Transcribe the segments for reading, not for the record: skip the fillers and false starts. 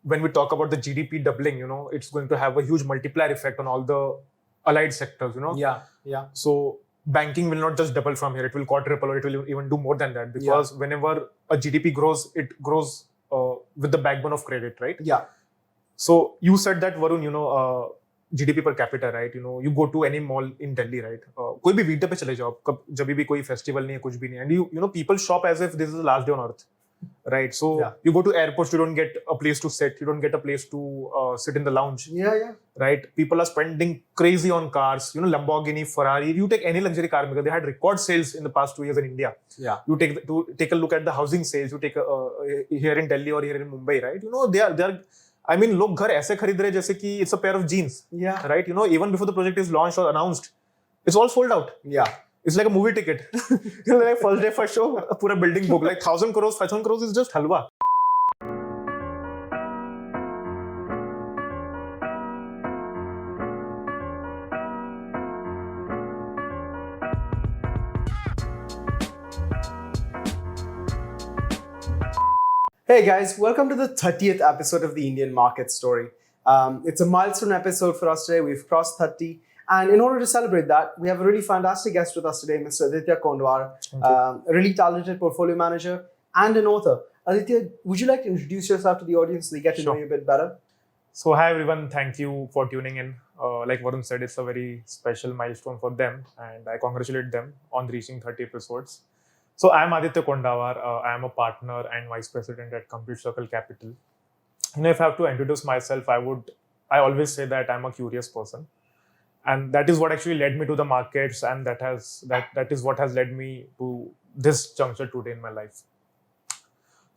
when we talk about the GDP doubling, it's going to have a huge multiplier effect on all the allied sectors, Yeah. So banking will not just double from here; it will quadruple, or it will even do more than that, because whenever a GDP grows, it grows with the backbone of credit, right? Yeah. So you said that, Varun, GDP per capita, right? You go to any mall in Delhi, right? कोई भी वीकडे पे चले जाओ, जब भी कोई festival नहीं है, कुछ भी नहीं है, and you people shop as if this is the last day on earth, right? So you go to airports, you don't get a place to sit, you don't get a place to sit in the lounge. Yeah. Right? People are spending crazy on cars, Lamborghini, Ferrari. You take any luxury car maker, they had record sales in the past 2 years in India. Yeah. You take a look at the housing sales. You take here in Delhi or here in Mumbai, right? They are. I mean, लोग घर ऐसे खरीद रहे जैसे कि it's a pair of jeans. Yeah. Right? Even before the project is launched or announced, it's all sold out. Yeah. It's like a movie ticket. Like first day, first show, पूरा building book. Like 1,000 crores, 5,000 crores is just halwa. Hey guys, welcome to the 30th episode of the Indian Market Story. It's a milestone episode for us today. We've crossed 30. And in order to celebrate that, we have a really fantastic guest with us today, Mr. Aditya Kondawar, a really talented portfolio manager and an author. Aditya, would you like to introduce yourself to the audience so they get to know you a bit better? So hi everyone, thank you for tuning in. Like Varun said, it's a very special milestone for them, and I congratulate them on reaching 30 episodes. So I am Aditya Kondawar. I am a partner and vice president at Complete Circle Capital. If I have to introduce myself, I always say that I'm a curious person, and that is what actually led me to the markets, and that is what has led me to this juncture today in my life.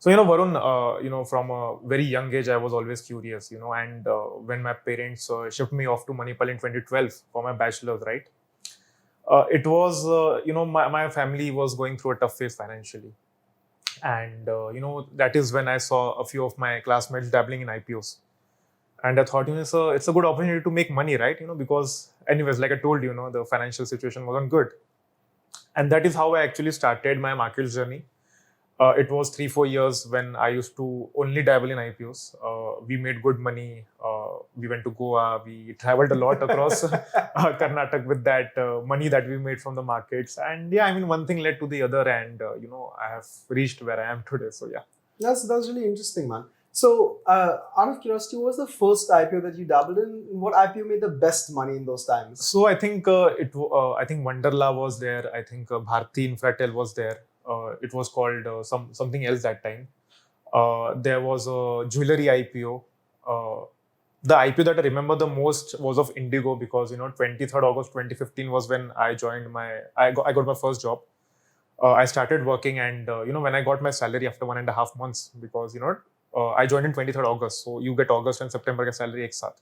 So Varun, from a very young age, I was always curious, and when my parents shipped me off to Manipal in 2012 for my bachelor's, right? It was, my family was going through a tough phase financially. And, that is when I saw a few of my classmates dabbling in IPOs. And I thought, it's a good opportunity to make money, right? Because anyways, like I told you, the financial situation wasn't good. And that is how I actually started my market journey. It was 3-4 years when I used to only dabble in IPOs. We made good money. We went to Goa. We traveled a lot across Karnataka with that money that we made from the markets. And one thing led to the other, and I have reached where I am today. So yeah, that's really interesting, man. So out of curiosity, what was the first IPO that you dabbled in? What IPO made the best money in those times? So I think I think Wonderla was there. I think Bharti Infratel was there. It was called something else that time. There was a jewelry IPO. The IPO that I remember the most was of Indigo, because 23rd August 2015 was when I joined I got my first job. I started working, and when I got my salary after 1.5 months, because I joined in 23rd August, so you get August and September ka salary ek saath.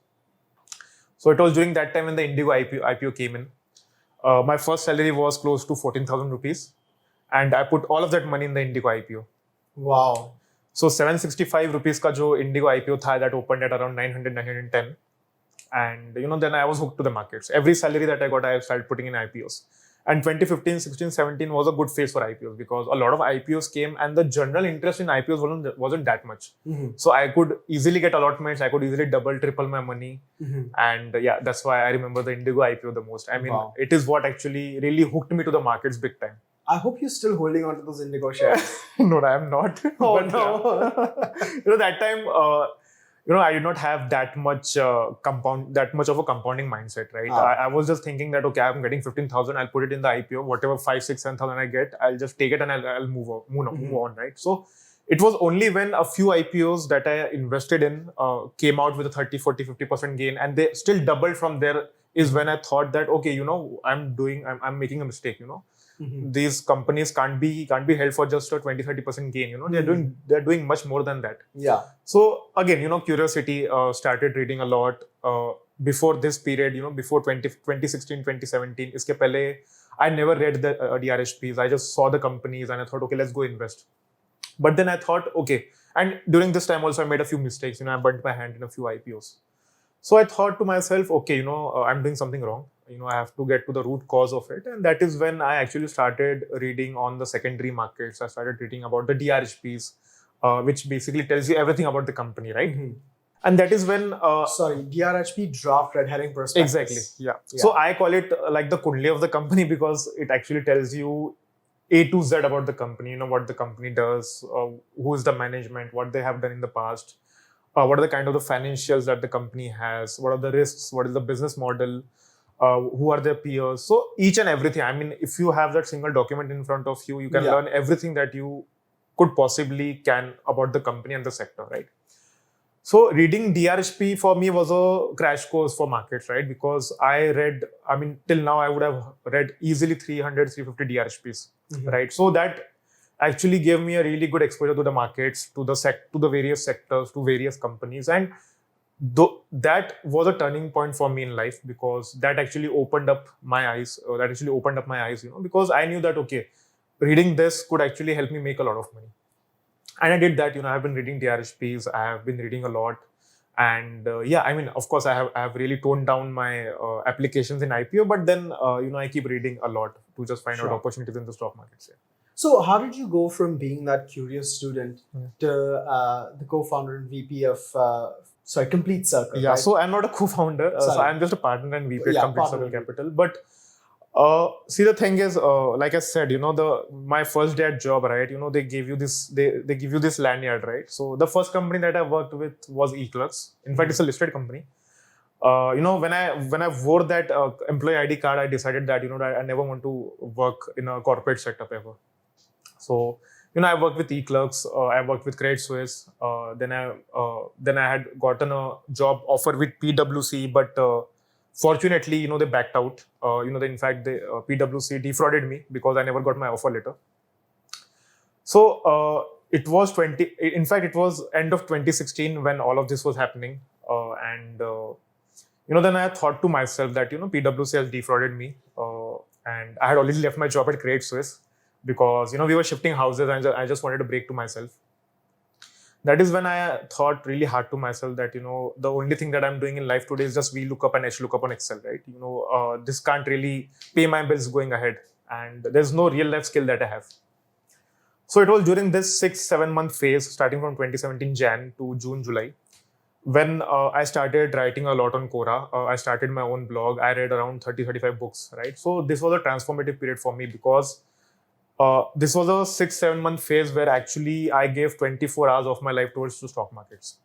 So it was during that time when the Indigo IPO came in. My first salary was close to 14,000 rupees. And I put all of that money in the Indigo IPO. Wow. So 765 rupees ka jo Indigo IPO tha, that opened at around 900, 910. And then I was hooked to the markets. Every salary that I got, I started putting in IPOs. And 2015, 16, 17 was a good phase for IPOs, because a lot of IPOs came and the general interest in IPOs wasn't that much. Mm-hmm. So I could easily get allotments. I could easily double, triple my money. Mm-hmm. And that's why I remember the Indigo IPO the most. It is what actually really hooked me to the markets big time. I hope you're still holding on to those Indigo shares. No, I am not. Oh, no. That time, I did not have that much of a compounding mindset, right? I was just thinking that, okay, I'm getting 15,000, I'll put it in the IPO, whatever 5, 6, 7,000 I get, I'll just take it and I'll move on, right? So it was only when a few IPOs that I invested in came out with a 30, 40, 50% gain, and they still doubled from there, is when I thought that, okay, I'm making a mistake, Mm-hmm. These companies can't be held for just a 20-30% gain. Mm-hmm. They're doing much more than that. Yeah. So again, curiosity, started reading a lot before this period. Before 2016, 2017. Iske pehle, I never read the DRHPs. I just saw the companies and I thought, okay, let's go invest. But then I thought, okay, and during this time also I made a few mistakes. I burnt my hand in a few IPOs. So I thought to myself, okay, I'm doing something wrong. I have to get to the root cause of it. And that is when I actually started reading on the secondary markets. I started reading about the DRHPs, which basically tells you everything about the company, right? Mm-hmm. And that is when Sorry, DRHP, draft red herring prospectus. exactly, yeah. So I call it like the kundli of the company because it actually tells you A to Z about the company. You know what the company does, who is the management, what they have done in the past, what are the kind of the financials that the company has, what are the risks, what is the business model, who are their peers. So each and everything. I mean, if you have that single document in front of you, you can learn everything that you could possibly can about the company and the sector, right? So reading DRHP for me was a crash course for markets, right? Because I mean, till now I would have read easily 300, 350 DRHPs, right? So that actually gave me a really good exposure to the markets, to the various sectors, to various companies. And that was a turning point for me in life because that actually opened up my eyes. Because I knew that, okay, reading this could actually help me make a lot of money. And I did that. I've been reading DRHPs. I have been reading a lot. And I mean, of course, I have really toned down my applications in IPO, but then, I keep reading a lot to just find out opportunities in the stock markets. Yeah. So how did you go from being that curious student to the co-founder and VP of, Complete Circle? Yeah, right? so I'm not a co-founder. So I'm just a partner and VP at Complete Circle Capital. But see, the thing is, like I said, my first day at job, right? They give you this, they give you this lanyard, right? So the first company that I worked with was E30. In fact, it's a listed company. When I wore that employee ID card, I decided that I never want to work in a corporate setup ever. So I worked with E-Clerks, I worked with Credit Suisse. Then I had gotten a job offer with PwC, but fortunately, they backed out. In fact, PwC defrauded me because I never got my offer letter. So it was end of 2016 when all of this was happening. Then I thought to myself that, PwC has defrauded me. And I had already left my job at Credit Suisse because, we were shifting houses and I just wanted to break to myself. That is when I thought really hard to myself that, the only thing that I'm doing in life today is just VLOOKUP and HLOOKUP on Excel, right? This can't really pay my bills going ahead. And there's no real life skill that I have. So it was during this 6-7 month phase, starting from 2017 Jan to June, July, when I started writing a lot on Quora. I started my own blog. I read around 30-35 books, right? So this was a transformative period for me because this was a 6-7 month phase where actually I gave 24 hours of my life towards the stock markets.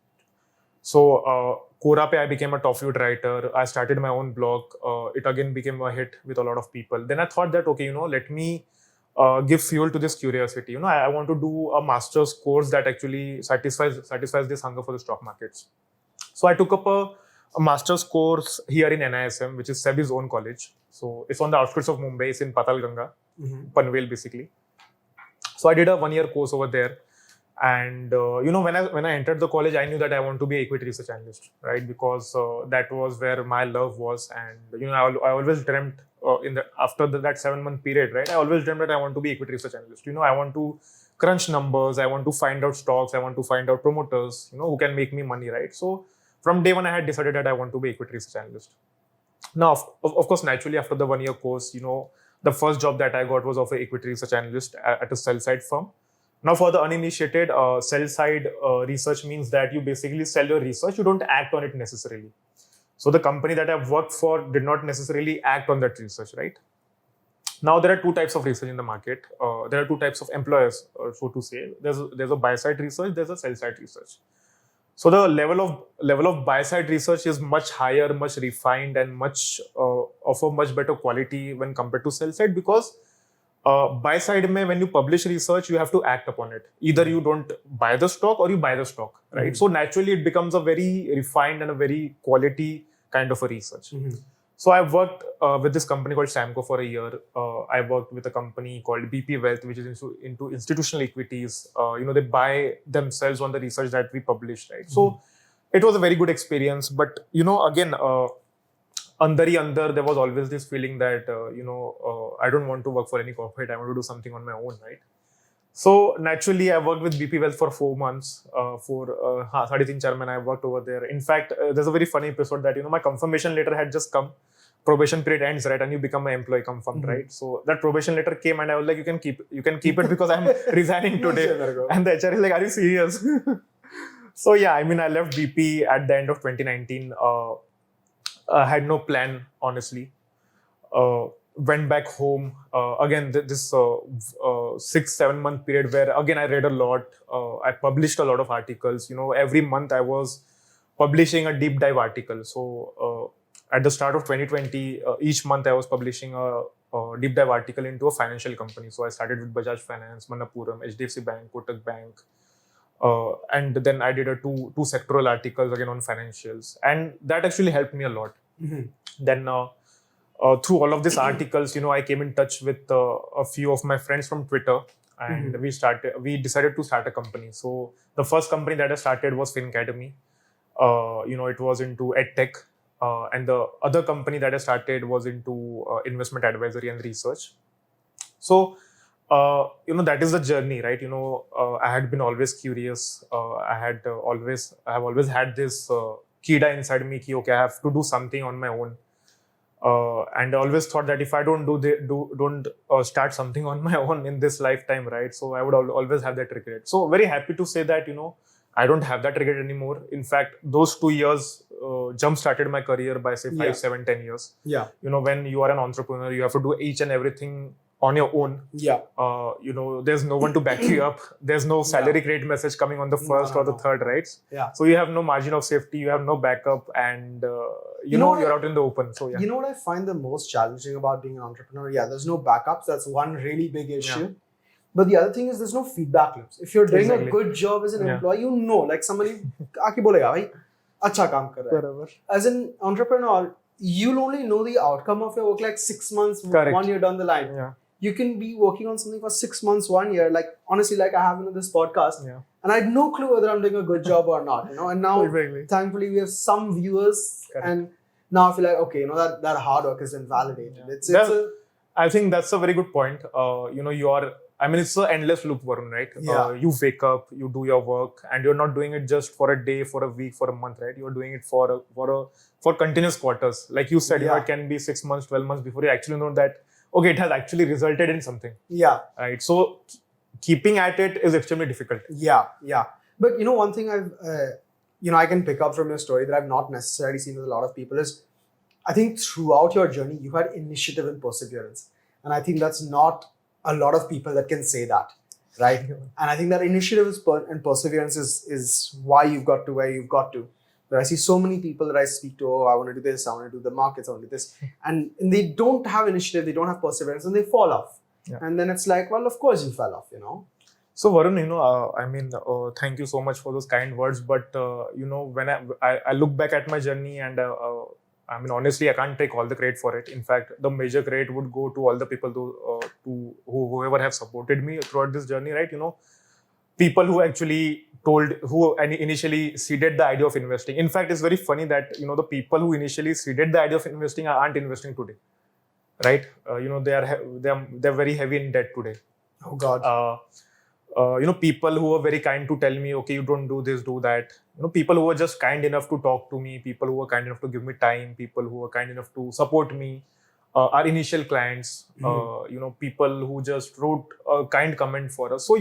So Quora pe I became a top viewed writer. I started my own blog. It again became a hit with a lot of people. Then I thought that, okay, let me give fuel to this curiosity. I want to do a master's course that actually satisfies this hunger for the stock markets. So I took up a master's course here in NISM, which is SEBI's own college. So it's on the outskirts of Mumbai. It's in Patalganga, Panvel basically. So I did a 1-year course over there. And, when I entered the college, I knew that I want to be an equity research analyst, right? Because that was where my love was. And, I always dreamt after that 7-month period, right? I always dreamt that I want to be equity research analyst. I want to crunch numbers. I want to find out stocks. I want to find out promoters, who can make me money, right? So from day one, I had decided that I want to be equity research analyst. Now, of course, naturally, after the 1-year course, the first job that I got was of an equity research analyst at a sell-side firm. Now, for the uninitiated, sell-side research means that you basically sell your research. You don't act on it necessarily. So the company that I've worked for did not necessarily act on that research, right? Now, there are two types of research in the market. There are two types of employers, so to say. There's a buy-side research, there's a sell-side research. So the level of buy-side research is much higher, much refined, and of a much better quality when compared to sell-side, because buy side mein, when you publish research, you have to act upon it. Either you don't buy the stock or you buy the stock, right? So naturally, it becomes a very refined and a very quality kind of a research. So I worked with this company called Samco for a year. I worked with a company called BP Wealth, which is into institutional equities. They buy themselves on the research that we publish, right? So it was a very good experience. But, again, there was always this feeling that, I don't want to work for any corporate. I want to do something on my own, right? So naturally, I worked with BP Wealth for 4 months. For 3.5 months, I worked over there. In fact, there's a very funny episode that, my confirmation letter had just come. Probation period ends, right? And you become an employee confirmed, right? So that probation letter came and I was like, you can keep it because I'm resigning today. And the HR is like, are you serious? So yeah, I mean, I left BP at the end of 2019. I had no plan, honestly. Went back home. Again, this 6-7 month period where again I read a lot. I published a lot of articles. Every month I was publishing a deep dive article. So at the start of 2020, each month I was publishing a deep dive article into a financial company. So I started with Bajaj Finance, Manappuram, HDFC Bank, Kotak Bank. And then I did two sectoral articles again on financials, and that actually helped me a lot. Then through all of these articles, I came in touch with a few of my friends from Twitter, and we decided to start a company. So the first company that I started was FinAcademy. It was into edtech, and the other company that I started was into investment advisory and research. So that is the journey, right? I had been always curious. I have always had this kida inside me. Okay, I have to do something on my own. And I always thought that if I don't start something on my own in this lifetime, right? So I would always have that regret. So very happy to say that, I don't have that regret anymore. In fact, those 2 years jump started my career by say 5, 7, 10 years. Yeah. When you are an entrepreneur, you have to do each and everything on your own. Yeah. There's no one to back you up. There's no salary credit message coming on the first or the third, right? Yeah. So you have no margin of safety, you have no backup, and you're out in the open. So yeah. You know what I find the most challenging about being an entrepreneur? Yeah, there's no backups. That's one really big issue. Yeah. But the other thing is there's no feedback loops. If you're doing a good job as an employee, like somebody aake bolega, bhai, acha kaam kar raha hai. As an entrepreneur, you'll only know the outcome of your work like 6 months, 1 year down the line. Yeah. You can be working on something for 6 months, 1 year, like honestly, like I have in this podcast, and I had no clue whether I'm doing a good job or not, and now thankfully we have some viewers, and now I feel like, okay, that hard work is invalidated. I think that's a very good point. It's an endless loop, Varun, right? Yeah. You wake up, you do your work, and you're not doing it just for a day, for a week, for a month, right? You're doing it for continuous quarters. Like you said, it can be 6 months, 12 months before you actually know that, okay, it has actually resulted in something. Yeah. Right. So keeping at it is extremely difficult. Yeah. But one thing I can pick up from your story that I've not necessarily seen with a lot of people is, I think throughout your journey, you had initiative and perseverance. And I think that's not a lot of people that can say that, right? And I think that initiative and perseverance is why you've got to where you've got to. But I see so many people that I speak to, I want to do this, I want to do the markets, I want to do this. And they don't have initiative, they don't have perseverance, and they fall off. Yeah. And then it's like, well, of course you fell off, So Varun, thank you so much for those kind words. But, when I look back at my journey and honestly, I can't take all the credit for it. In fact, the major credit would go to all the people whoever have supported me throughout this journey, right? People who actually who initially seeded the idea of investing. In fact, it's very funny that, the people who initially seeded the idea of investing aren't investing today, right? They're very heavy in debt today. Oh God. People who were very kind to tell me, okay, you don't do this, do that. People who were just kind enough to talk to me, people who were kind enough to give me time, people who were kind enough to support me, our initial clients, people who just wrote a kind comment for us. So,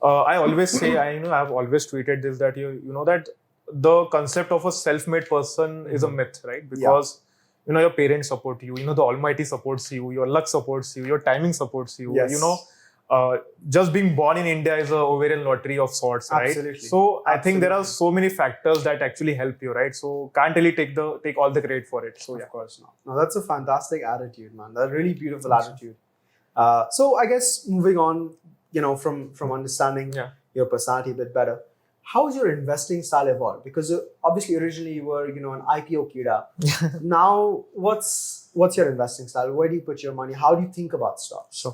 I always say, I've always tweeted this, that, that the concept of a self-made person is a myth, right? Because, your parents support you, the Almighty supports you, your luck supports you, your timing supports you, just being born in India is a ovarian lottery of sorts, right? Absolutely. So I think there are so many factors that actually help you, right? So can't really take all the credit for it. So of course not. No, that's a fantastic attitude, man. That's a really beautiful attitude. So I guess moving on, from understanding your personality a bit better, how has your investing style evolved? Because obviously originally you were, an IPO kida. Now, what's your investing style? Where do you put your money? How do you think about stocks?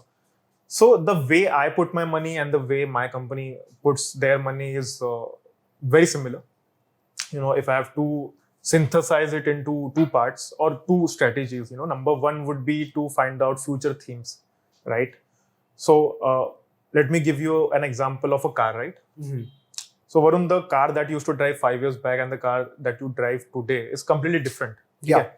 So the way I put my money and the way my company puts their money is very similar. If I have to synthesize it into two parts or two strategies, number one would be to find out future themes, right? So let me give you an example of a car, right? Mm-hmm. So Varun, the car that you used to drive 5 years back and the car that you drive today is completely different. Yeah.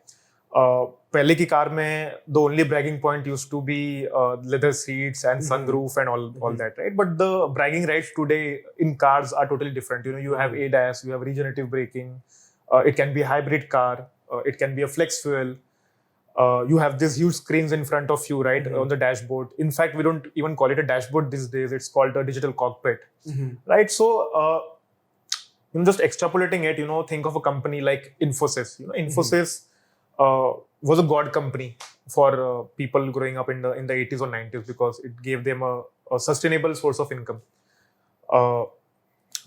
पहले की car में the only bragging point used to be leather seats and sunroof and all that, right? But the bragging rights today in cars are totally different. You know, you have ADAS, you have regenerative braking. It can be a hybrid car. It can be a flex fuel. You have these huge screens in front of you, right, on the dashboard. In fact, we don't even call it a dashboard these days. It's called a digital cockpit, right? So, just extrapolating it, think of a company like Infosys. Infosys was a god company for people growing up in the 80s or 90s because it gave them a sustainable source of income.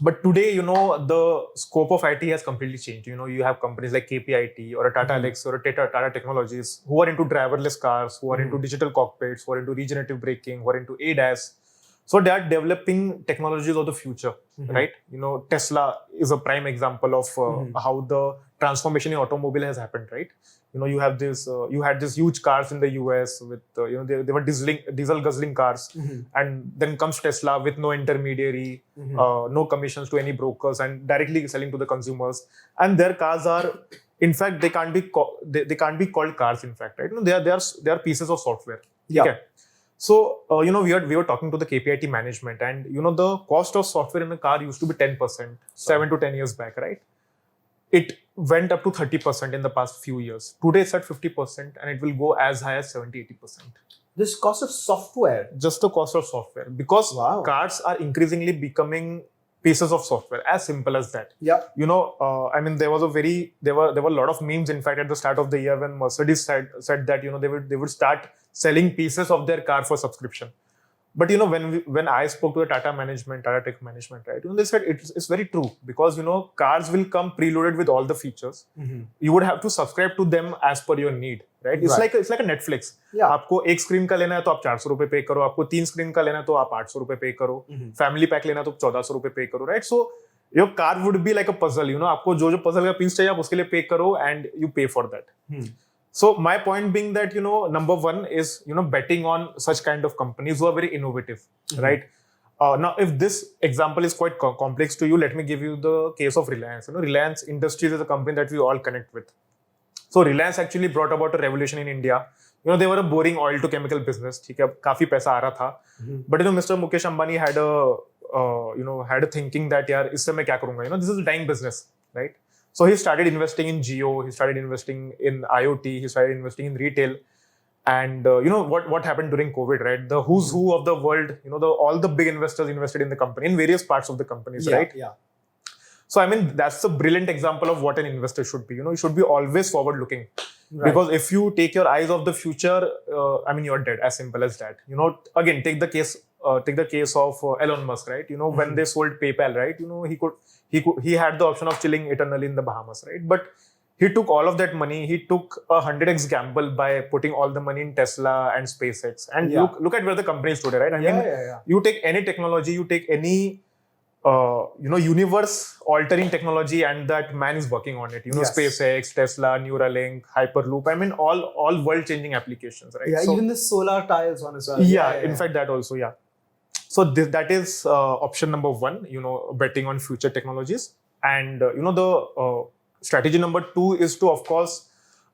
But today, the scope of IT has completely changed. You have companies like KPIT or a Tata Alex or a Tata Technologies who are into driverless cars, who are into digital cockpits, who are into regenerative braking, who are into ADAS. So they are developing technologies of the future, right? Tesla is a prime example of how the transformation in automobile has happened, right? You have this, you had these huge cars in the US with, they were diesel guzzling cars, and then comes Tesla with no intermediary, no commissions to any brokers, and directly selling to the consumers. And their cars are, in fact, they can't be they can't be called cars. In fact, right? They are pieces of software. Yeah. Okay? So, we were talking to the KPIT management, and, the cost of software in a car used to be 10%, 7 to 10 years back, right? It went up to 30% in the past few years. Today it's at 50%, and it will go as high as 70-80%. This cost of software? Just the cost of software. Because cars are increasingly becoming pieces of software, as simple as that. Yeah. There were a lot of memes, in fact, at the start of the year when Mercedes said that, they would start selling pieces of their car for subscription. But, when I spoke to the Tata Tech management, right, they said it's very true because, cars will come preloaded with all the features. You would have to subscribe to them as per your need, right? It's like a Netflix. Yeah. आपको एक screen का लेना है तो आप 400 रुपए पे करो, आपको 3 स्क्रीन का लेना है तो आप 800 रुपए पे करो, फैमिली पैक लेना है तो 1400 रुपए पे करो, right? So your car would be like a puzzle, आपको जो puzzle का piece चाहिए आप उसके लिए पे करो and you pay for that. So my point being that, number one is, betting on such kind of companies who are very innovative, right? Now, if this example is quite complex to you, let me give you the case of Reliance. Reliance Industries is a company that we all connect with. So Reliance actually brought about a revolution in India. They were a boring oil to chemical business. ठीक है, काफी पैसा आ रहा था. But Mr. Mukesh Ambani had a thinking that यार इससे मैं क्या करूँगा? This is a dying business, right? So he started investing in Geo, he started investing in IoT, he started investing in retail. And what happened during COVID, right? The who's who of the world, all the big investors invested in the company, in various parts of the companies, right? Yeah. So, that's a brilliant example of what an investor should be. You should be always forward looking. Right. Because if you take your eyes off the future, you're dead, as simple as that. Again, take the case of Elon Musk, right? When they sold PayPal, right? He had the option of chilling eternally in the Bahamas, right? But he took all of that money. He took a 100x gamble by putting all the money in Tesla and SpaceX. And look at where the company is today, right? You take any technology, you take any universe-altering technology, and that man is working on it. SpaceX, Tesla, Neuralink, Hyperloop. All world-changing applications, right? Yeah, so, even the solar tiles one as well. In fact, that also, yeah. So that is option number one, betting on future technologies. And, the strategy number two is to, of course,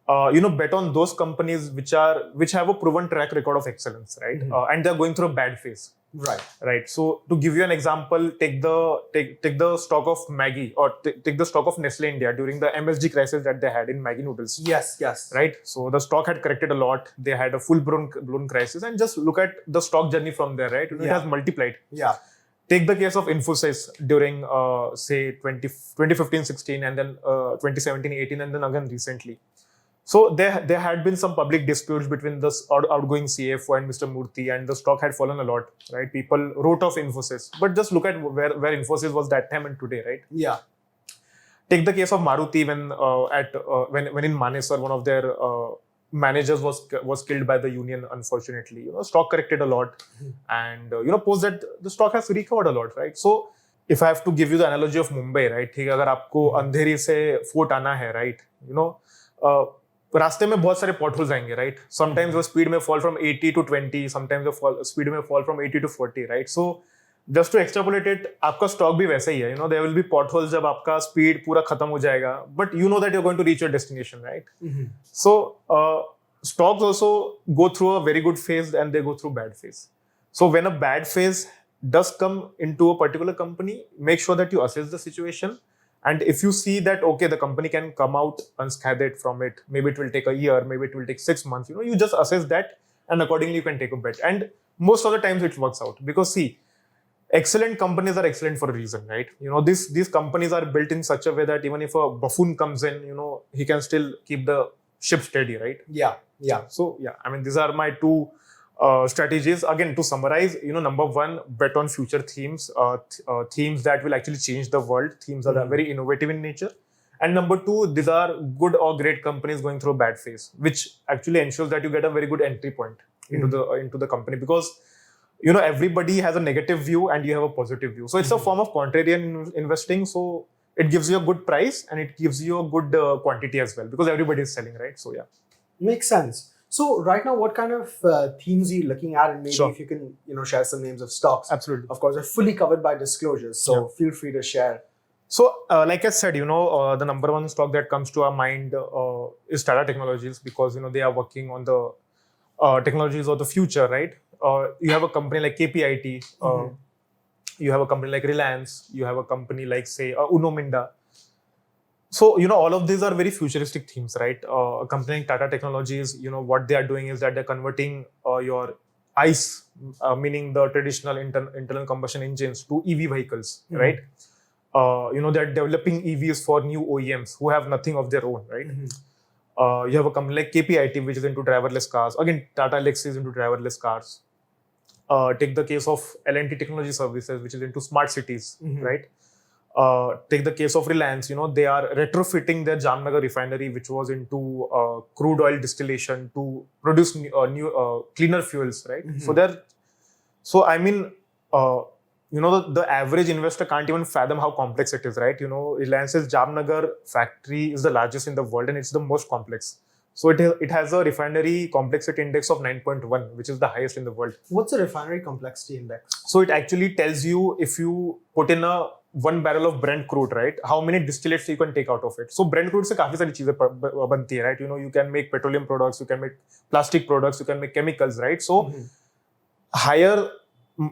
bet on those companies which have a proven track record of excellence, right? And they're going through a bad phase. Right. So to give you an example, take the stock of Maggi or take the stock of Nestle India during the MSG crisis that they had in Maggi noodles. Yes. Right. So the stock had corrected a lot. They had a full-blown crisis, and just look at the stock journey from there. Right. It has multiplied. Yeah. Take the case of Infosys during say 2015-16, and then 2017-18, and then again recently. So there had been some public disputes between the outgoing CFO and Mr. Murthy, and the stock had fallen a lot, right? People wrote off Infosys, but just look at where Infosys was that time and today, right? Yeah. Take the case of Maruti when in Manesar, one of their managers was killed by the union, unfortunately. Stock corrected a lot, and post that the stock has recovered a lot, right? So if I have to give you the analogy of Mumbai, right? ठीक है, अगर आपको अंधेरी से fort आना है, right? रास्ते में बहुत सारे पॉटहोल्स आएंगे, राइट? समटाइम्स वो स्पीड में फॉल फ्रॉम 80 to 20, समटाइम्स वो स्पीड में fall from 80 to 40, right? So just to extrapolate it, आपका stock भी वैसा ही है. There will be potholes जब आपका speed पूरा खत्म हो जाएगा. But you know that you're going to reach your destination, right? Mm-hmm. So stocks also go through a very good phase and they go through bad phase. So when a bad phase does come into a particular company, make sure that you assess the situation. And if you see that, okay, the company can come out unscathed from it, maybe it will take a year, maybe it will take 6 months, you just assess that and accordingly you can take a bet. And most of the times it works out because see, excellent companies are excellent for a reason, right? These companies are built in such a way that even if a buffoon comes in, he can still keep the ship steady, right? Yeah. So yeah, I mean, these are my two strategies. Again, to summarize, number one, bet on future themes, themes that will actually change the world, themes that are very innovative in nature. And number two, these are good or great companies going through a bad phase, which actually ensures that you get a very good entry point into the company, because everybody has a negative view and you have a positive view. So it's a form of contrarian investing. So it gives you a good price and it gives you a good quantity as well, because everybody is selling, right? So yeah. Makes sense. So right now, what kind of themes are you looking at? And maybe if you can, share some names of stocks. Absolutely. Of course, they're fully covered by disclosures. So feel free to share. So like I said, the number one stock that comes to our mind is Tata Technologies, because, they are working on the technologies of the future, right? You have a company like KPIT, you have a company like Reliance, you have a company like, say, Uno Minda. So, all of these are very futuristic themes, right? A company like Tata Technologies, what they are doing is that they're converting your ICE, meaning the traditional internal combustion engines, to EV vehicles, right? They're developing EVs for new OEMs who have nothing of their own, right? You have a company like KPIT, which is into driverless cars. Again, Tata Elxsi is into driverless cars. Take the case of L&T Technology Services, which is into smart cities, right? Take the case of Reliance, they are retrofitting their Jamnagar refinery, which was into crude oil distillation to produce new cleaner fuels, right? So I mean, the average investor can't even fathom how complex it is, right? Reliance's Jamnagar factory is the largest in the world and it's the most complex. So it has a refinery complexity index of 9.1, which is the highest in the world. What's a refinery complexity index? So it actually tells you, if you put in a 1 barrel of Brent crude, right, how many distillates you can take out of it. So Brent crude se काफी सारी चीजें बनती है, right? You can make petroleum products, you can make plastic products, you can make chemicals, right? So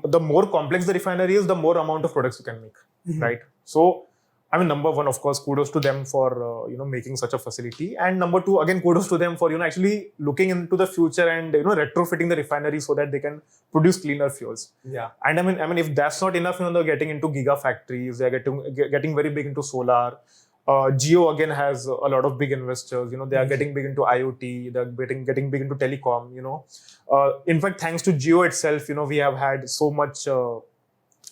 the more complex the refinery is, the more amount of products you can make, right? So I mean, number one, of course, kudos to them for making such a facility, and number two, again, kudos to them for actually looking into the future and retrofitting the refinery so that they can produce cleaner fuels. Yeah. And I mean, if that's not enough, they're getting into gigafactories. They're getting very big into solar. Jio again has a lot of big investors. They are getting big into IoT. They're getting big into telecom. In fact, thanks to Jio itself, we have had so much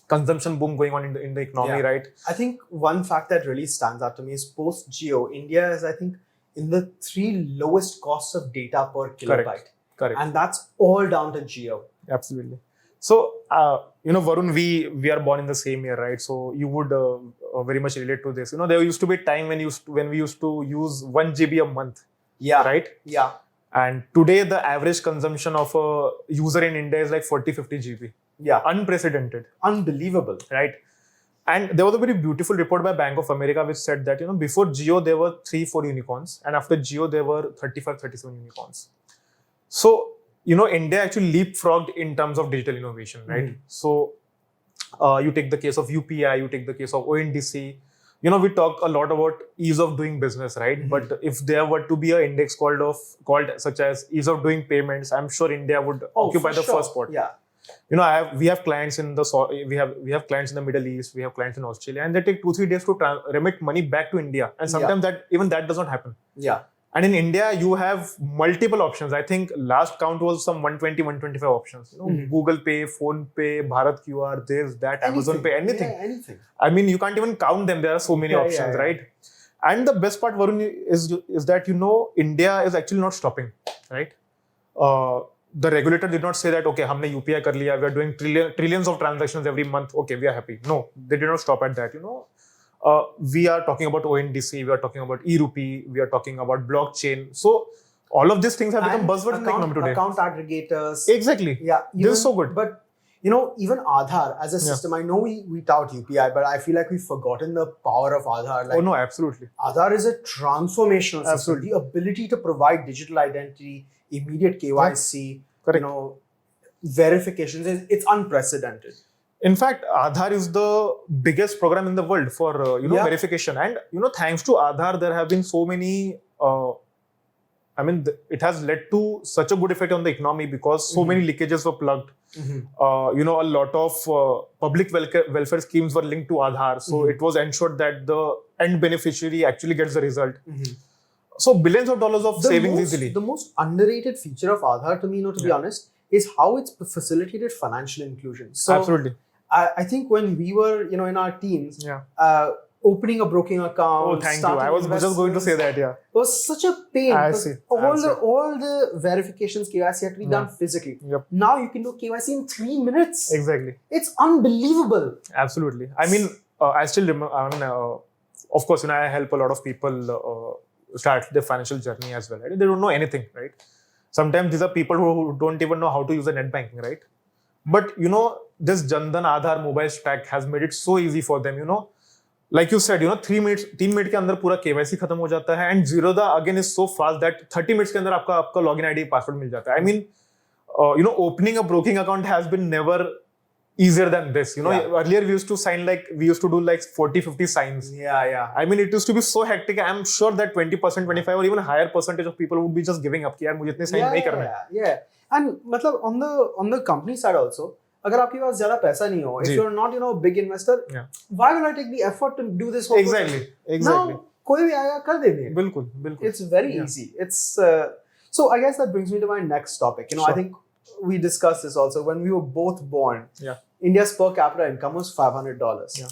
consumption boom going on in the economy, right? I think one fact that really stands out to me is post Jio, India is, I think, in the 3 lowest costs of data per kilobyte. Correct. And that's all down to Jio. Absolutely. So, Varun, we are born in the same year, right? So you would very much relate to this. There used to be a time when we used to use 1 GB a month. Yeah. Right? Yeah. And today the average consumption of a user in India is like 40-50 GB. Yeah. Unprecedented. Unbelievable. Right? And there was a very beautiful report by Bank of America which said that, before Jio there were 3-4 unicorns, and after Jio there were 35-37 unicorns. So, India actually leapfrogged in terms of digital innovation, right? So, you take the case of UPI, you take the case of ONDC. We talk a lot about ease of doing business, right? But if there were to be an index called such as ease of doing payments, I'm sure India would occupy the first spot. Yeah. We have clients in we have clients in the Middle East, we have clients in Australia, and they take 2-3 days to remit money back to India, and sometimes that does not happen. Yeah. And in India, you have multiple options. I think last count was some 120-125 options. Google Pay, Phone Pay, Bharat QR, this, that, Amazon Pay, anything. Yeah, anything. I mean, you can't even count them. There are so many options, right? And the best part, Varun, is that India is actually not stopping, right? The regulator did not say that, okay, हमने UPI कर लिया, we are doing trillions of transactions every month. Okay, we are happy. No, they did not stop at that. We are talking about ONDC, we are talking about e-rupee, we are talking about blockchain. So all of these things have become buzzwords in the economy today. Account aggregators. Exactly. Yeah. This is so good. But even Aadhaar as a system, I know we tout UPI, but I feel like we've forgotten the power of Aadhaar. Like, oh no, absolutely. Aadhaar is a transformational system. Absolutely. The ability to provide digital identity, immediate KYC, Correct. verifications, it's unprecedented. In fact, Aadhaar is the biggest program in the world for verification, and thanks to Aadhaar, there have been so many. It has led to such a good effect on the economy because so many leakages were plugged. A lot of public welfare schemes were linked to Aadhaar, so it was ensured that the end beneficiary actually gets the result. So billions of dollars of savings easily. The most underrated feature of Aadhaar, to me, to be honest, is how it's facilitated financial inclusion. So absolutely. I think when we were, in our teens, opening a broking account. Oh, thank you. I was just going to say that. Yeah, it was such a pain. I see. All the verifications, KYC had to be done physically. Yep. Now you can do KYC in 3 minutes. Exactly. It's unbelievable. Absolutely. I still remember. Of course, I help a lot of people start their financial journey as well. Right? They don't know anything, right? Sometimes these are people who don't even know how to use the net banking, right? But this Jan Dhan Aadhaar mobile stack has made it so easy for them. Like you said, 3 minutes, 3 minutes के अंदर पूरा KYC खत्म हो जाता है, and Zerodha again is so fast that 30 minutes के अंदर आपका login ID password मिल जाता है. Opening a broking account has been never easier than this. Earlier we used to do like 40-50 signs. Yeah. It used to be so hectic. I'm sure that 20%, 25% or even higher percentage of people would be just giving up. कि यार मुझे इतने sign नहीं करना है. Yeah. And on the company side also, अगर आपके पास ज्यादा पैसा नहीं हो, if you're not a big investor, why will I take the effort to do this whole Exactly. Now कोई भी आएगा कर देंगे. बिल्कुल. It's very easy. It's so I guess that brings me to my next topic. Sure. I think we discussed this also when we were both born. Yeah. India's per capita income was $500. Yeah.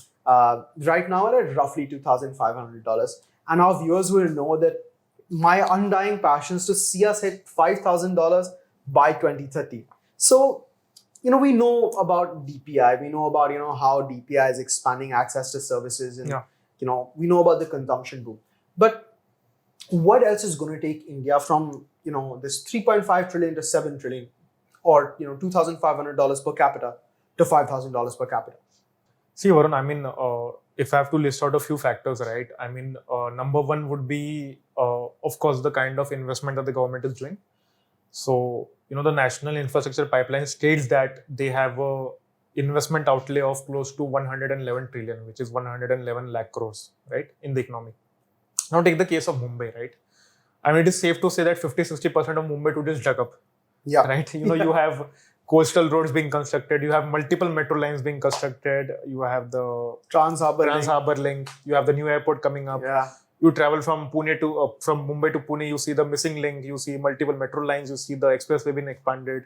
Right now we're at roughly $2,500, and our viewers will know that my undying passion is to see us hit $5,000 by 2030. So. We know about DPI. We know about how DPI is expanding access to services, and we know about the consumption boom. But what else is going to take India from this 3.5 trillion to 7 trillion, or $2,500 per capita to $5,000 per capita? See, Varun, if I have to list out a few factors, right? Number one would be, of course, the kind of investment that the government is doing. So, the National Infrastructure Pipeline states that they have a investment outlay of close to 111 trillion, which is 111 lakh crores, right, in the economy. Now, take the case of Mumbai, right? It is safe to say that 50-60% of Mumbai today is dug up. Yeah. Right? You have coastal roads being constructed, you have multiple metro lines being constructed, you have the Trans-Harbour Link, you have the new airport coming up. Yeah. You travel from Mumbai to Pune, you see the missing link, you see multiple metro lines, you see the expressway being expanded.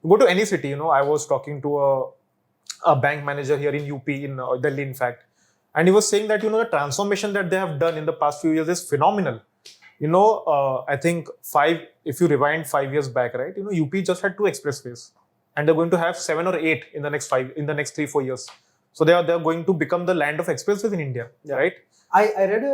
You go to any city, I was talking to a bank manager here in UP, in Delhi, in fact, and he was saying that, the transformation that they have done in the past few years is phenomenal. I think if you rewind 5 years back, right, UP just had 2 expressways, and they're going to have 7 or 8 in the next 3-4 years. So they're going to become the land of expressways in India, right? I read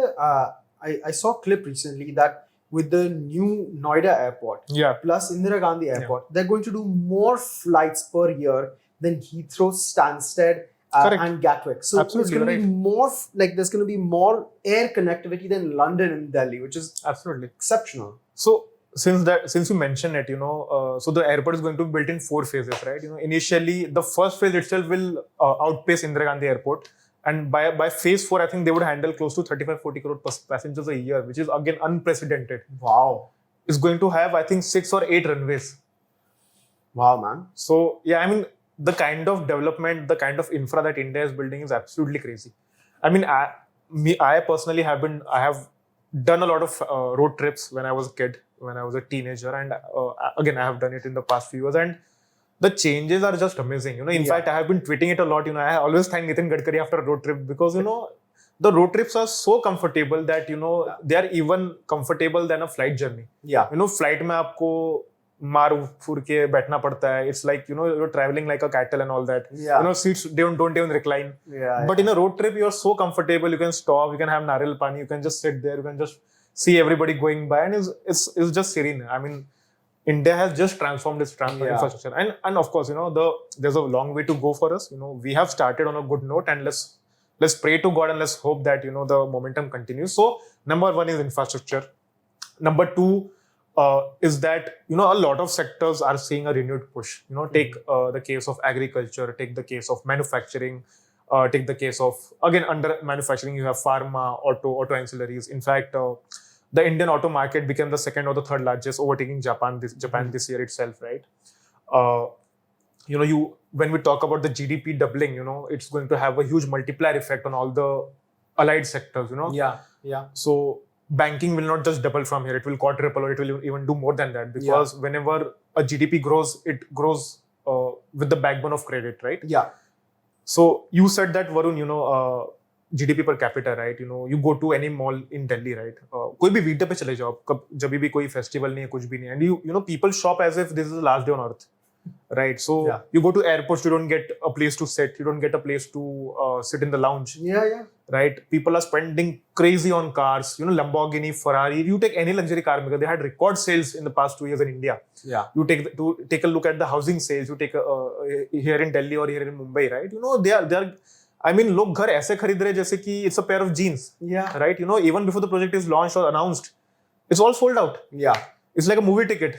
I saw a clip recently that with the new Noida airport, plus Indira Gandhi airport, they're going to do more flights per year than Heathrow, Stansted, and Gatwick. So absolutely, it's going to be more there's going to be more air connectivity than London and Delhi, which is absolutely exceptional. So since you mentioned it, so the airport is going to be built in 4 phases, right? Initially the first phase itself will outpace Indira Gandhi airport. And by phase 4, I think they would handle close to 35-40 crore passengers a year, which is again unprecedented. Wow. It's going to have, I think, 6 or 8 runways. Wow, man. So, the kind of development, the kind of infra that India is building is absolutely crazy. I personally have done a lot of road trips when I was a kid, when I was a teenager. And again, I have done it in the past few years. And the changes are just amazing. In fact, I have been tweeting it a lot. I always thank Nitin Gadkari after a road trip because, the road trips are so comfortable that, they are even comfortable than a flight journey. Yeah. Flight mein aapko maar fur ke baithna padta hai. It's like, you're traveling like a cattle and all that. Yeah. Seats don't even recline. Yeah. But in a road trip, you're so comfortable. You can stop, you can have nariyal pani, you can just sit there, you can just see everybody going by, and it's just serene. India has just transformed its Yeah. infrastructure, and of course, there's a long way to go for us. We have started on a good note, and let's pray to God and let's hope that the momentum continues. So number one is infrastructure. Number two is that a lot of sectors are seeing a renewed push. Take the case of agriculture, take the case of manufacturing, take the case of, again, under manufacturing you have pharma, auto ancillaries. In fact, the Indian auto market became the second or the third largest, overtaking Japan this year itself, right? When we talk about the GDP doubling, it's going to have a huge multiplier effect on all the allied sectors. Yeah. So banking will not just double from here; it will quadruple, or it will even do more than that, because whenever a GDP grows, it grows with the backbone of credit, right? Yeah. So you said that, Varun, GDP per capita, right? You go to any mall in Delhi, right? कोई भी weekday पे चले जाओ, जब भी कोई festival नहीं है, कुछ भी नहीं है, and you people shop as if this is the last day on earth, right? So you go to airports, you don't get a place to sit, you don't get a place to sit in the lounge. Yeah. Right? People are spending crazy on cars, Lamborghini, Ferrari. You take any luxury car maker, they had record sales in the past 2 years in India. Yeah. You take a look at the housing sales. You take here in Delhi or here in Mumbai, right? They are. I mean, लोग घर ऐसे खरीद रहे जैसे कि it's a pair of jeans. Yeah. Right? Even before the project is launched or announced, it's all sold out. Yeah. It's like a movie ticket.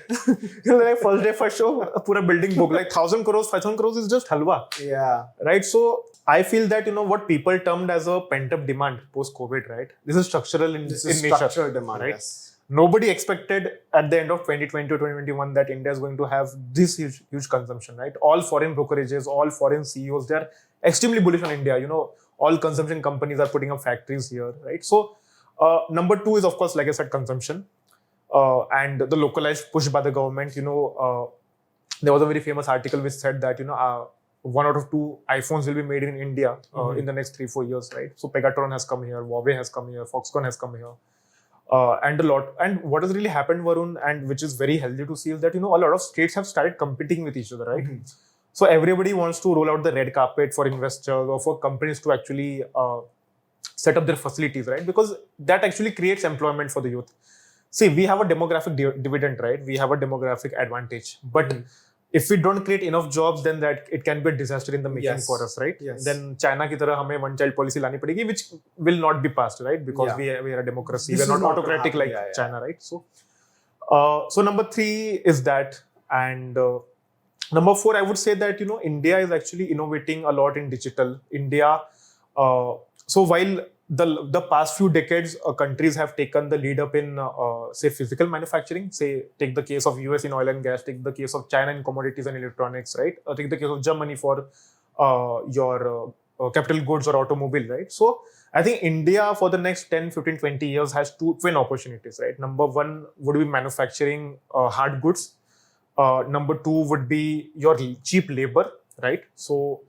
Like first day, first show, pura building book. Like 1,000 crores, 5,000 crores is just halwa. Yeah. Right? So I feel that, what people termed as a pent-up demand post-COVID, right? This is structural in nature. Structural demand, right? yes. Nobody expected at the end of 2020 or 2021 that India is going to have this huge consumption, right? All foreign brokerages, all foreign CEOs, they're extremely bullish on India. All consumption companies are putting up factories here, right? So number two is, of course, like I said, consumption. And the localized push by the government. There was a very famous article which said that, 1 out of 2 iPhones will be made in India in the next 3-4 years, right? So Pegatron has come here, Huawei has come here, Foxconn has come here. And what has really happened, Varun, and which is very healthy to see, is that, a lot of states have started competing with each other, right? So everybody wants to roll out the red carpet for investors or for companies to actually set up their facilities, right? Because that actually creates employment for the youth. See, we have a demographic dividend, right? We have a demographic advantage. But if we don't create enough jobs, then that it can be a disaster in the making for us, right? Yes. Then China ki tarah hame one-child policy lani padegi, which will not be passed, right? Because we are a democracy. We are not autocratic like China, right? So number 3 is that. And number 4, I would say that, India is actually innovating a lot in digital. India, so while the past few decades, countries have taken the lead up in, say, physical manufacturing. Say, take the case of US in oil and gas, take the case of China in commodities and electronics, right? Take the case of Germany for your capital goods or automobile, right? So I think India for the next 10, 15, 20 years has 2 twin opportunities, right? Number 1 would be manufacturing hard goods. Number 2 would be your cheap labor, right? So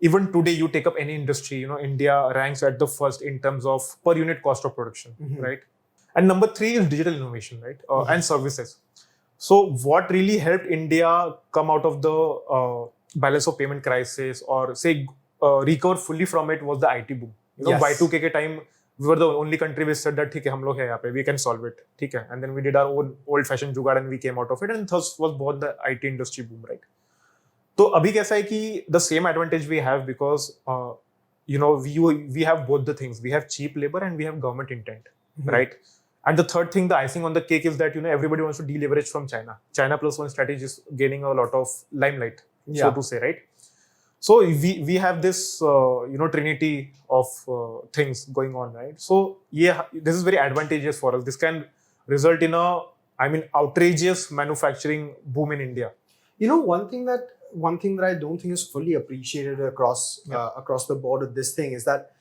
even today, you take up any industry, India ranks at the first in terms of per unit cost of production, right? And number 3 is digital innovation, right? And services. So what really helped India come out of the balance of payment crisis, or say recover fully from it, was the IT boom. Y2K ke time, we were the only country which said that, hum log hai yahan pe, we can solve it. And then we did our own old-fashioned jugaad and we came out of it, and thus was born the IT industry boom, right? तो अभी कैसा है कि the same advantage we have, because we have both the things. We have cheap labor and we have government intent, right? And the third thing, the icing on the cake, is that everybody wants to deleverage from China. China plus one strategy is gaining a lot of limelight, so to say, right? So we have this trinity of things going on, right? So this is very advantageous for us. This can result in outrageous manufacturing boom in India. One thing that I don't think is fully appreciated across the board with this thing is that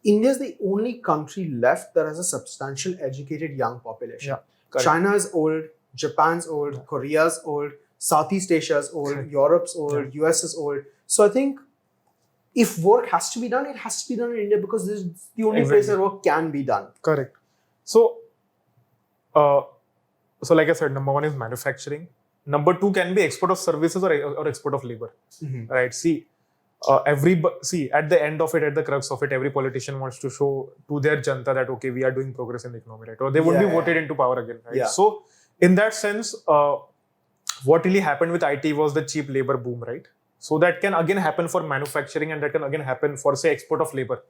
India is the only country left that has a substantial educated young population. China is old, Japan's old, Korea's old, Southeast Asia's old, Europe's old, US is old. So I think if work has to be done, it has to be done in India, because this is the only place where work can be done. Correct. So like I said, number 1 is manufacturing. Number 2 can be export of services or export of labor, right? See, at the end of it, at the crux of it, every politician wants to show to their janta that, okay, we are doing progress in the economy, right? Or they would be voted into power again, right? So in that sense, what really happened with IT was the cheap labor boom, right? So that can again happen for manufacturing, and that can again happen for, say, export of labor.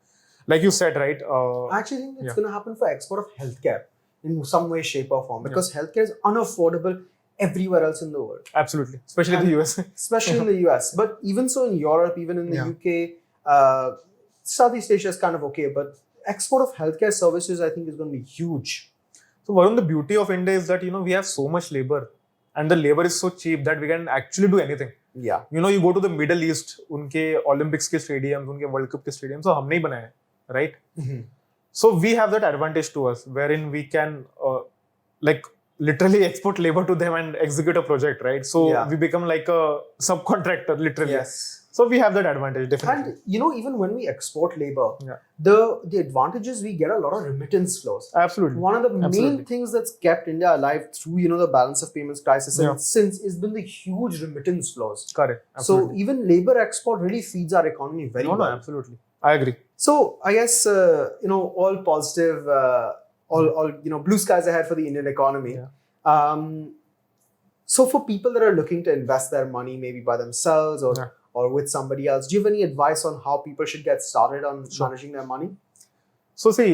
Like you said, right? I actually think it's going to happen for export of healthcare in some way, shape, or form, because healthcare is unaffordable everywhere else in the world. Absolutely, especially in the US. Especially in the US, but even so in Europe, even in the UK, Southeast Asia is kind of okay, but export of healthcare services, I think, is going to be huge. So Varun, the beauty of India is that, we have so much labor, and the labor is so cheap that we can actually do anything. Yeah. You go to the Middle East, unke Olympics ke stadiums, unke World Cup ke stadiums, so humne hi banaya hai, right? So we have that advantage to us, wherein we can literally export labor to them and execute a project, right? So we become like a subcontractor, literally. Yes. So we have that advantage, definitely. And even when we export labor, the advantages, we get a lot of remittance flows. Absolutely. One of the main things that's kept India alive through the balance of payments crisis and since has been the huge remittance flows. Correct. Absolutely. So even labor export really feeds our economy very well. No, absolutely. I agree. So I guess all positive, all blue skies ahead for the Indian economy. So for people that are looking to invest their money maybe by themselves or with somebody else, do you have any advice on how people should get started on managing their money? So see,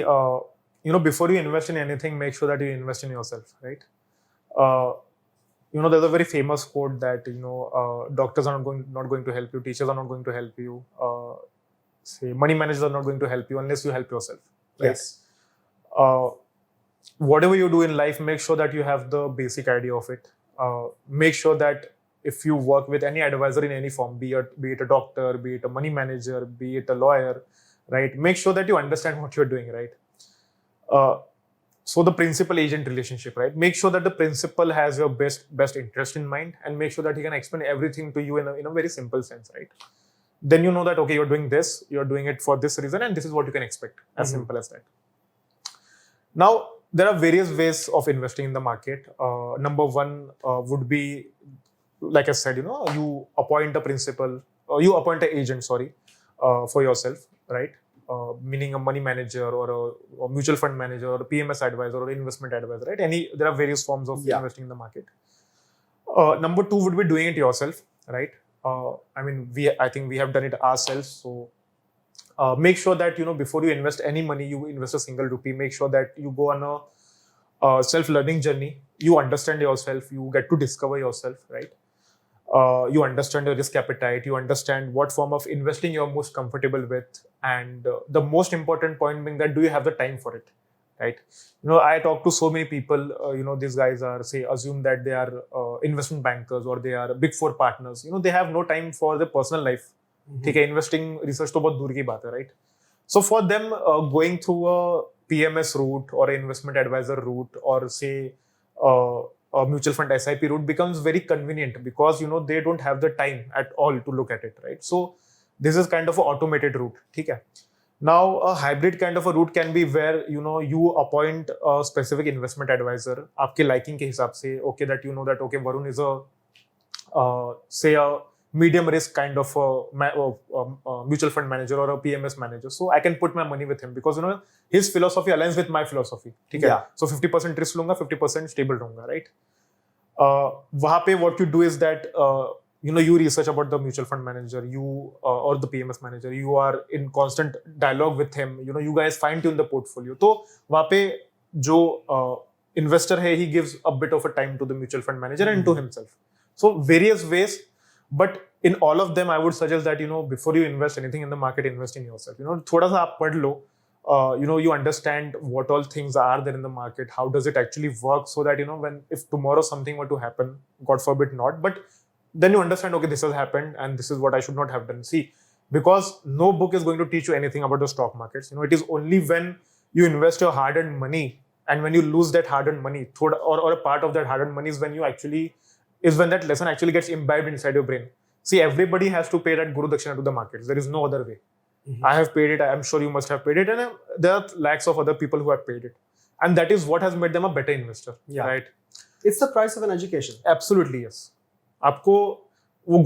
before you invest in anything, make sure that you invest in yourself, right? There's a very famous quote that doctors are not going to help you, teachers are not going to help you, say money managers are not going to help you unless you help yourself. Right? Yes. Whatever you do in life, make sure that you have the basic idea of it. Make sure that if you work with any advisor in any form, be it a doctor, be it a money manager, be it a lawyer, right? Make sure that you understand what you're doing, right? So the principal-agent relationship, right? Make sure that the principal has your best interest in mind, and make sure that he can explain everything to you in a very simple sense, right? Then you know that, okay, you're doing this, you're doing it for this reason, and this is what you can expect. As simple as that. Now, there are various ways of investing in the market. Number one would be, like I said, you appoint a principal, you appoint an agent, for yourself, right? Meaning a money manager or a mutual fund manager or a PMS advisor or investment advisor, right? There are various forms of investing in the market. Number two would be doing it yourself, right? I think we have done it ourselves. So make sure that, before you invest any money, you invest a single rupee. Make sure that you go on a self-learning journey. You understand yourself. You get to discover yourself, right? You understand your risk appetite. You understand what form of investing you're most comfortable with. And the most important point being that, do you have the time for it, right? I talk to so many people, these guys are, say, assume that they are investment bankers or they are big four partners. They have no time for their personal life. Investing research to bahut dur ki baat hai, right? So for them, going through a PMS route or an investment advisor route or say a mutual fund SIP route becomes very convenient because they don't have the time at all to look at it, right? So this is kind of an automated route. Okay? Now a hybrid kind of a route can be where you appoint a specific investment advisor, आपके liking के हिसाब से, okay, that that okay, Varun is a say a medium risk kind of a mutual fund manager or a PMS manager. So I can put my money with him because his philosophy aligns with my philosophy. Okay? So 50% risk लूंगा, 50% stable रहूंगा, right? वहाँ पे what you do is that you research about the mutual fund manager, or the PMS manager. You are in constant dialogue with him. You guys fine tune the portfolio. तो वहाँ पे जो investor है, he gives a bit of a time to the mutual fund manager and to himself. So various ways. But in all of them, I would suggest that, before you invest anything in the market, invest in yourself. थोड़ा सा आप पढ़ लो, you understand what all things are there in the market, how does it actually work, so that, if tomorrow something were to happen, God forbid not, but then you understand, okay, this has happened and this is what I should not have done. See, because no book is going to teach you anything about the stock markets. It is only when you invest your hard-earned money and when you lose that hard-earned money, or a part of that hard-earned money is when that lesson actually gets imbibed inside your brain. See, everybody has to pay that Guru Dakshina to the markets. There is no other way. I have paid it. I'm sure you must have paid it. And there are lakhs of other people who have paid it. And that is what has made them a better investor. Right? It's the price of an education. Absolutely, yes. आपको वो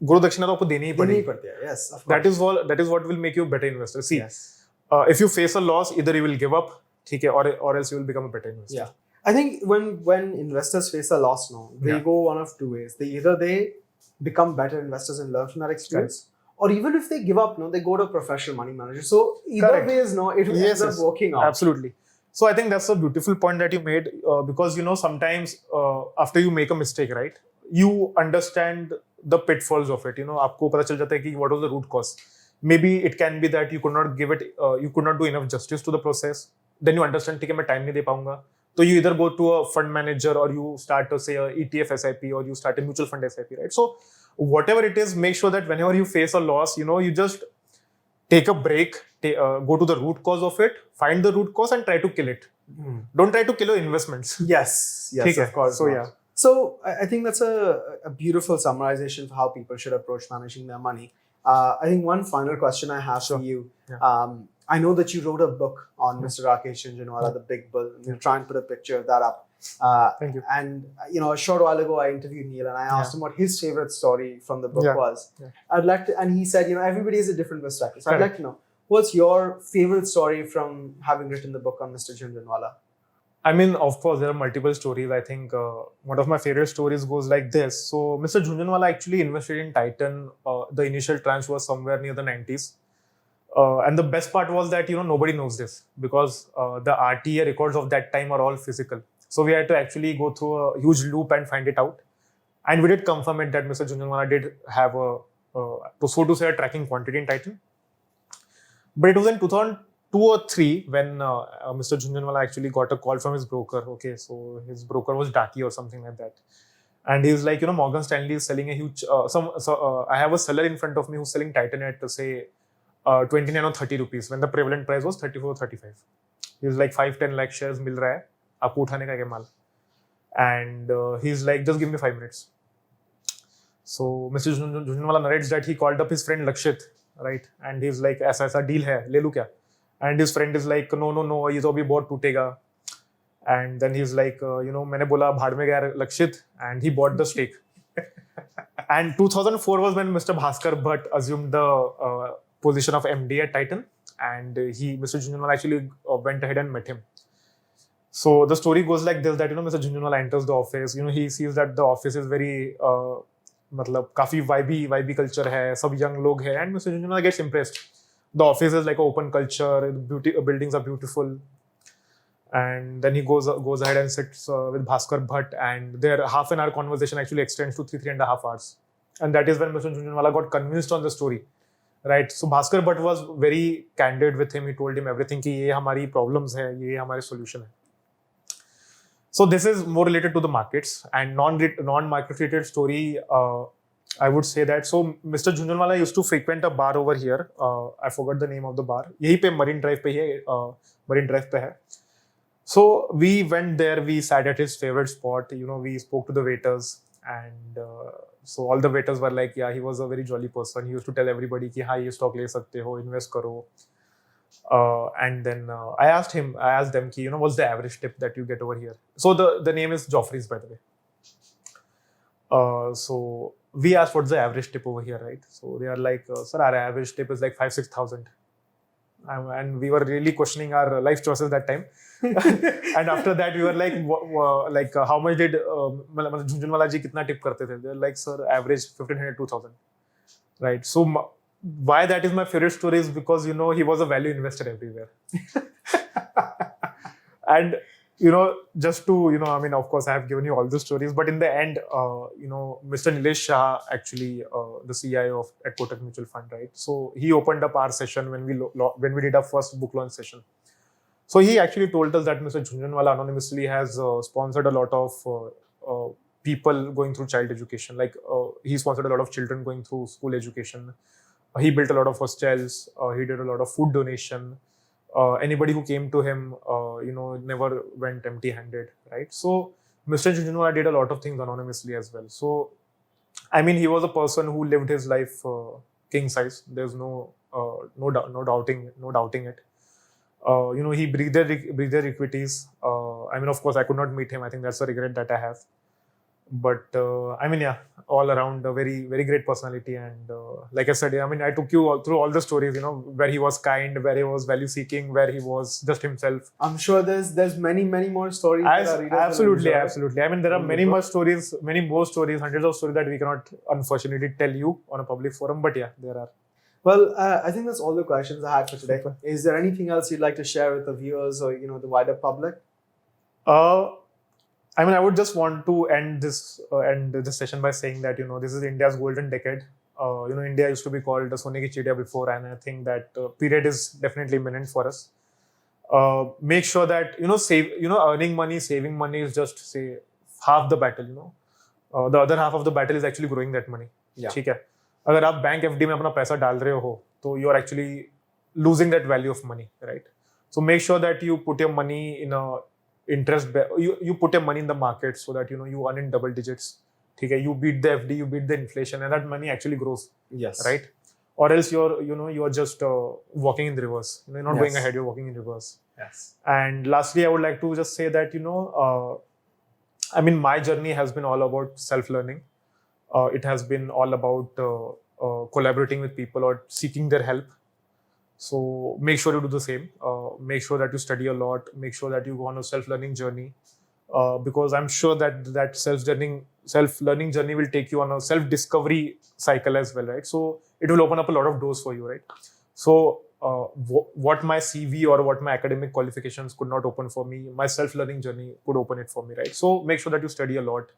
Guru Dakshina तो आपको देनी ही पड़ेगी. Yes, of course. That is what will make you a better investor. See, if you face a loss, either you will give up, or else you will become a better investor. Yeah. I think when investors face a loss, no, they go one of two ways. They become better investors and learn from that experience, or even if they give up, no, they go to a professional money manager. So either Correct. ways, no, it ends up working out. Absolutely. So I think that's a beautiful point that you made, because sometimes after you make a mistake, right, you understand the pitfalls of it. आपको पता चल जाता है कि what was the root cause. Maybe it can be that you could not do enough justice to the process. Then you understand, ठीक है मैं time नहीं दे पाऊंगा. So you either go to a fund manager, or you start to say a ETF SIP, or you start a mutual fund SIP, right? So whatever it is, make sure that whenever you face a loss, you just take a break, go to the root cause of it, find the root cause and try to kill it. Don't try to kill your investments. Yes, of course. So yeah. So I think that's a beautiful summarization for how people should approach managing their money. I think one final question I have for you. Yeah. I know that you wrote a book on Mr. Rakesh Jhunjhunwala, the big bull. We'll try and put a picture of that up. Thank you. And a short while ago, I interviewed Neil and I asked him what his favorite story from the book was. Yeah. I'd like to, and he said, everybody has a different perspective. So I'd like to know, what's your favorite story from having written the book on Mr. Jhunjhunwala? I mean, of course, there are multiple stories. I think one of my favorite stories goes like this. So, Mr. Jhunjhunwala actually invested in Titan. The initial tranche was somewhere near the 90s. And the best part was that, nobody knows this, because the RTA records of that time are all physical. So, we had to actually go through a huge loop and find it out. And we did confirm it that Mr. Jhunjhunwala did have so to say, a tracking quantity in Titan. But it was in 2002 or 3 when Mr. Jhunjhunwala actually got a call from his broker. Okay, so his broker was Daki or something like that. And he's like, Morgan Stanley is selling a huge, I have a seller in front of me who's selling Titan at, say, 29 or 30 rupees when the prevalent price was 34 or 35. He's like 5-10 lakh shares mil raha hai, aapko uthane ka hai maal. And he's like, just give me 5 minutes. So Mr. Jhunjhunwala narrates that he called up his friend Lakshit, right? And he's like, aisa deal hai, le lu kya? And his friend is like, no, ये तो अभी बहुत टूटेगा. And then he's like, मैंने बोला भाड़ में गया Lakshit, and he bought the stake. And 2004 was when Mr. Bhaskar Bhatt assumed the position of MD at Titan, and Mr. Jhunjhunwala actually went ahead and met him. So the story goes like this: that Mr. Jhunjhunwala enters the office. He sees that the office is very मतलब काफी vibey culture है, सब young लोग हैं, and Mr. Jhunjhunwala gets impressed. The office is like an open culture. Buildings are beautiful, and then he goes ahead and sits with Bhaskar Bhatt, and their half an hour conversation actually extends to 3.5 hours, and that is when Mr. Jhunjhunwala got convinced on the story, right? So Bhaskar Bhatt was very candid with him. He told him everything कि ये हमारी problems है, ये हमारे solution है. So this is more related to the markets, and non-market related story. I would say that. So Mr. Jhunjhunwala used to frequent a bar over here. I forgot the name of the bar. यहीं पे Marine Drive पे है, Marine Drive पे है. So we went there. We sat at his favorite spot. We spoke to the waiters, and so all the waiters were like, yeah, he was a very jolly person. He used to tell everybody कि हाँ ये stock ले सकते हो, invest करो. And then I asked them कि what's the average tip that you get over here? So the name is Joffrey's, by the way. So we asked what's the average tip over here, right? So they are like, sir, our average tip is like 5,000-6,000. And we were really questioning our life choices that time. And after that, we were like, how much did Jhunjhunwala ji kitna tip karte the? They're like, sir, average 1,500-2,000. Right? So why that is my favorite story is because, he was a value investor everywhere. And, just to, I mean, of course, I have given you all the stories, but in the end, Mr. Nilesh Shah, actually, the CIO at Kotak Mutual Fund, right? So he opened up our session when we did our first book launch session. So he actually told us that Mr. Jhunjhunwala anonymously has sponsored a lot of people going through child education. Like he sponsored a lot of children going through school education. He built a lot of hostels. He did a lot of food donation. Anybody who came to him, never went empty-handed, right? So Mr. Jhunjhunwala did a lot of things anonymously as well. So, I mean, he was a person who lived his life king size. There's no doubting it. He breathed their equities. I mean, of course, I could not meet him. I think that's a regret that I have. But I mean, yeah, all around a very, very great personality. And like I said, I mean, I took you all through all the stories, where he was kind, where he was value seeking, where he was just himself. I'm sure there's many more stories. That our readers will Absolutely, enjoy. absolutely. I mean, there are in the many book. more stories, many more stories, hundreds of stories that we cannot unfortunately tell you on a public forum. But yeah, there are. Well, I think that's all the questions I had for today. Super. Is there anything else you'd like to share with the viewers or the wider public? I mean, I would just want to end this session by saying that this is India's golden decade. India used to be called the Sone ki Chidiya before, and I think that period is definitely imminent for us. Make sure that earning money, saving money is just say half the battle. The other half of the battle is actually growing that money. Yeah. ठीक है. अगर आप bank FD में अपना पैसा डाल रहे हो तो you are actually losing that value of money, right? So make sure that you put your money in a you put your money in the market so that you earn in double digits. ठीक है. You beat the FD, you beat the inflation, and that money actually grows. Yes. Right? Or else you're just walking in reverse. You're not going ahead, you're walking in reverse. Yes. And lastly, I would like to just say that I mean, my journey has been all about self-learning. It has been all about collaborating with people or seeking their help. So make sure you do the same. Make sure that you study a lot. Make sure that you go on a self-learning journey, because I'm sure that self-learning journey will take you on a self-discovery cycle as well, right? So it will open up a lot of doors for you, right? So what my CV or what my academic qualifications could not open for me, my self-learning journey could open it for me, right? So make sure that you study a lot.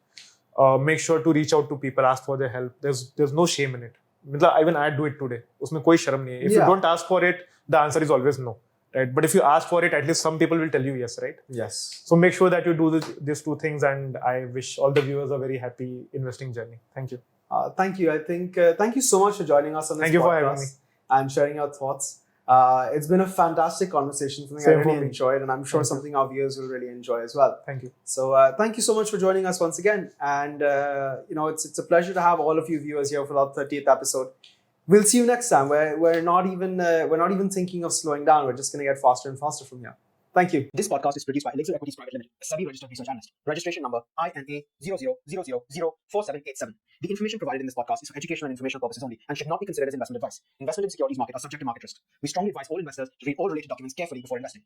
Make sure to reach out to people, ask for their help. There's no shame in it. Even I do it today. उसमें कोई शर्म नहीं है. If you don't ask for it, the answer is always no, right? But if you ask for it, at least some people will tell you yes, right? Yes. So make sure that you do these two things, and I wish all the viewers a very happy investing journey. Thank you. Thank you. I think thank you so much for joining us on this Thank you for podcast having me. and sharing your thoughts. It's been a fantastic conversation, something Same I for really me. enjoyed, and I'm sure Thank you. something our viewers will really enjoy as well. Thank you. So thank you so much for joining us once again, and it's a pleasure to have all of you viewers here for our 30th episode. We'll see you next time. We're not even thinking of slowing down. We're just going to get faster and faster from here. Thank you. This podcast is produced by Elixir Equities Private Limited, a SEBI-registered research analyst. Registration number INA00004787. The information provided in this podcast is for educational and informational purposes only and should not be considered as investment advice. Investment in securities market are subject to market risks. We strongly advise all investors to read all related documents carefully before investing.